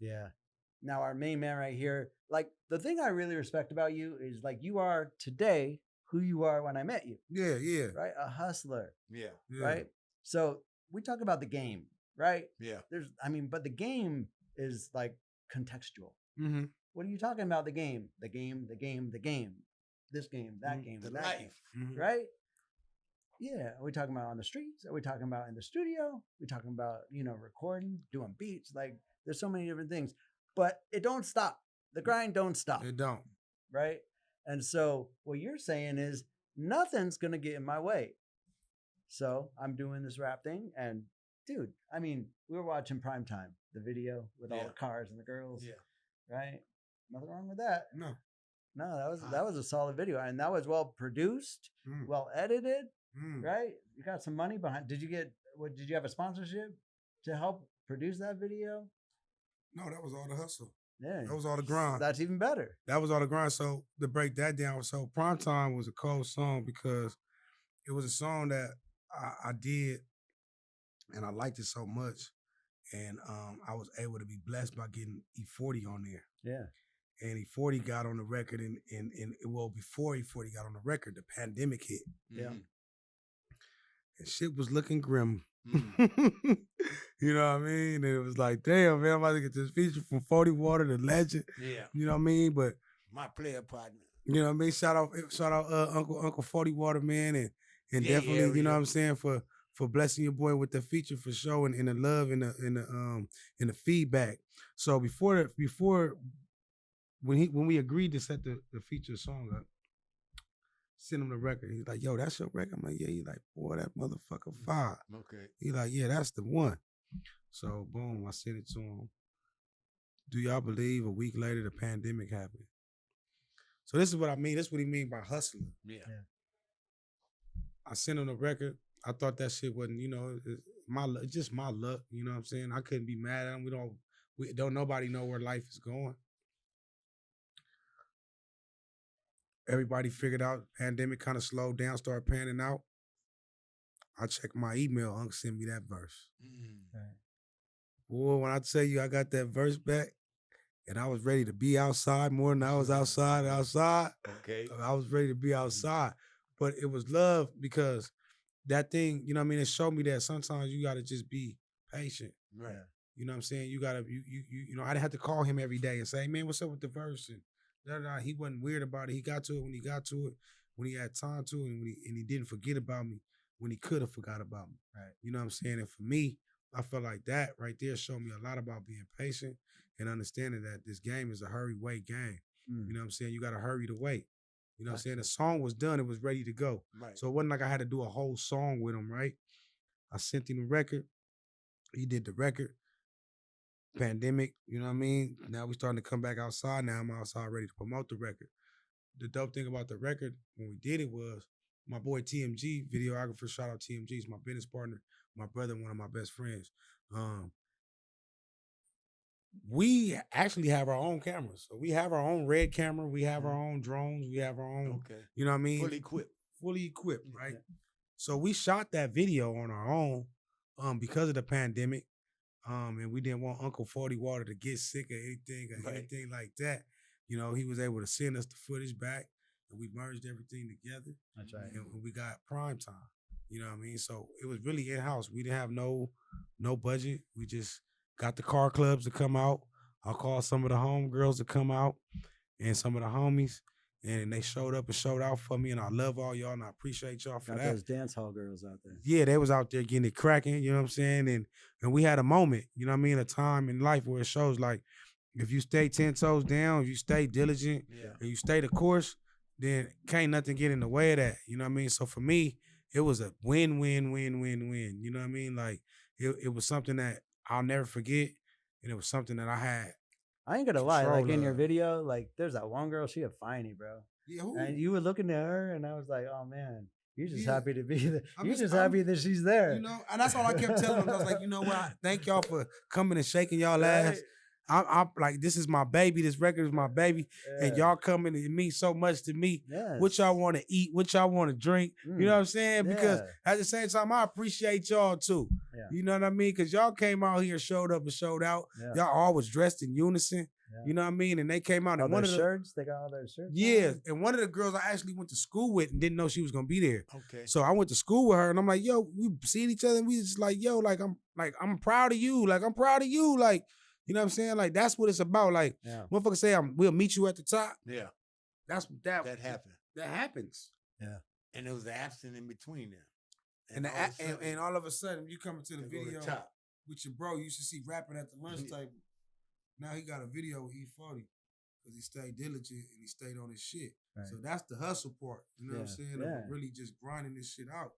Yeah. Now our main man right here, like the thing I really respect about you is like you are today who you are when I met you. Yeah, yeah. Right? A hustler. Yeah. Right? So we talk about the game, right? Yeah. But the game is like contextual. Mm-hmm. What are you talking about? The game. The game, the game, the game. This game, that game, The that life. game. Mm-hmm. Right? Yeah. Are we talking about on the streets? Are we talking about in the studio? We talking about, recording, doing beats? Like there's so many different things. But it don't stop. The grind don't stop. It don't. Right? And so what you're saying is nothing's gonna get in my way. So I'm doing this rap thing, and dude, I mean, we were watching Primetime, the video with all the cars and the girls. Yeah. Right? Nothing wrong with that. No. No, that was a solid video, and that was well produced, well edited. Right? You got some money behind. Did you have a sponsorship to help produce that video? No, that was all the hustle. Yeah. That was all the grind. That's even better. That was all the grind. So to break that down, so Primetime was a cold song because it was a song that I did and I liked it so much. And I was able to be blessed by getting E40 on there. Yeah. And E40 got on the record and well, before E40 got on the record, the pandemic hit. Yeah. And shit was looking grim. Mm. You know what I mean? And it was like, damn, man, I'm about to get this feature from 40 Water, the legend. Yeah. You know what I mean? But my player partner. you know what I mean? Shout out Uncle 40 Water, man, and definitely, you know what I'm saying, for blessing your boy with the feature for sure and the love and the feedback. So before when we agreed to set the feature song up, send him the record. He's like, yo, that's your record? I'm like, yeah. He's like, boy, that motherfucker fire. Okay. He's like, yeah, that's the one. So boom, I sent it to him. Do y'all believe a week later the pandemic happened? So this is what I mean. This is what he mean by hustling. Yeah. I sent him the record. I thought that shit wasn't, it's just my luck. You know what I'm saying? I couldn't be mad at him. We don't nobody know where life is going. Everybody figured out pandemic kind of slowed down, started panning out. I checked my email. Unc sent me that verse. Right. Boy, when I tell you I got that verse back and I was ready to be outside more than I was outside. Okay. I was ready to be outside. But it was love because that thing, you know what I mean? It showed me that sometimes you got to just be patient. Right. You know what I'm saying? You got to, I didn't have to call him every day and say, man, what's up with the verse? And he wasn't weird about it. He got to it when he got to it, when he had time to it, and he didn't forget about me when he could have forgot about me. Right. You know what I'm saying? And for me, I felt like that right there showed me a lot about being patient and understanding that this game is a hurry, wait game. You know what I'm saying? You got to hurry to wait. You know what I'm saying? The song was done. It was ready to go. Right. So it wasn't like I had to do a whole song with him, right? I sent him the record. He did the record. Pandemic, you know what I mean? Now we starting to come back outside. Now I'm outside ready to promote the record. The dope thing about the record when we did it was my boy TMG, videographer, shout out TMG, he's my business partner, my brother, one of my best friends. We actually have our own cameras. So we have our own red camera, we have our own drones, we have our own, you know what I mean? Fully equipped, right? Yeah. So we shot that video on our own because of the pandemic. And we didn't want Uncle 40 Water to get sick or anything like that. You know, he was able to send us the footage back and we merged everything together. That's right. And we got Primetime. You know what I mean? So it was really in-house. We didn't have no budget. We just got the car clubs to come out. I called some of the homegirls to come out and some of the homies. And they showed up and showed out for me, and I love all y'all, and I appreciate y'all for that. Those dance hall girls out there. Yeah, they was out there getting it cracking, you know what I'm saying? And we had a moment, you know what I mean, a time in life where it shows like, if you stay 10 toes down, if you stay diligent, and you stay the course, then can't nothing get in the way of that, you know what I mean? So for me, it was a win-win-win-win-win, you know what I mean? Like, it was something that I'll never forget, and it was something that I had. I ain't gonna lie, like in your video, like there's that one girl, she a finey, bro. Yeah, and you were looking at her, and I was like, oh man, you're just happy to be there. You're just happy that she's there. You know, and that's all I kept telling them. I was like, you know what? Thank y'all for coming and shaking y'all ass. I'm like, this is my baby. This record is my baby, and y'all coming, it means so much to me. Yes. What y'all want to eat? What y'all want to drink? You know what I'm saying? Because at the same time, I appreciate y'all too. Yeah. You know what I mean? Because y'all came out here, showed up and showed out. Yeah. Y'all all was dressed in unison. Yeah. You know what I mean? And they came out, and one of the shirts, they got all their shirts. Yeah, on. and one of the girls I actually went to school with and didn't know she was gonna be there. Okay. So I went to school with her, and I'm like, yo, we seen each other, and we just like, yo, I'm proud of you. Like, I'm proud of you. Like, you know what I'm saying? Like, that's what it's about. Like, motherfuckers say we'll meet you at the top. Yeah. That's that happened. That happens. Yeah. And there was an absent in between them. And all of a sudden, you come into the video to top. with your bro, you used to see rapping at the lunch table. Now he got a video with E40 because he stayed diligent and he stayed on his shit. Right. So that's the hustle part. You know what I'm saying? Of really just grinding this shit out.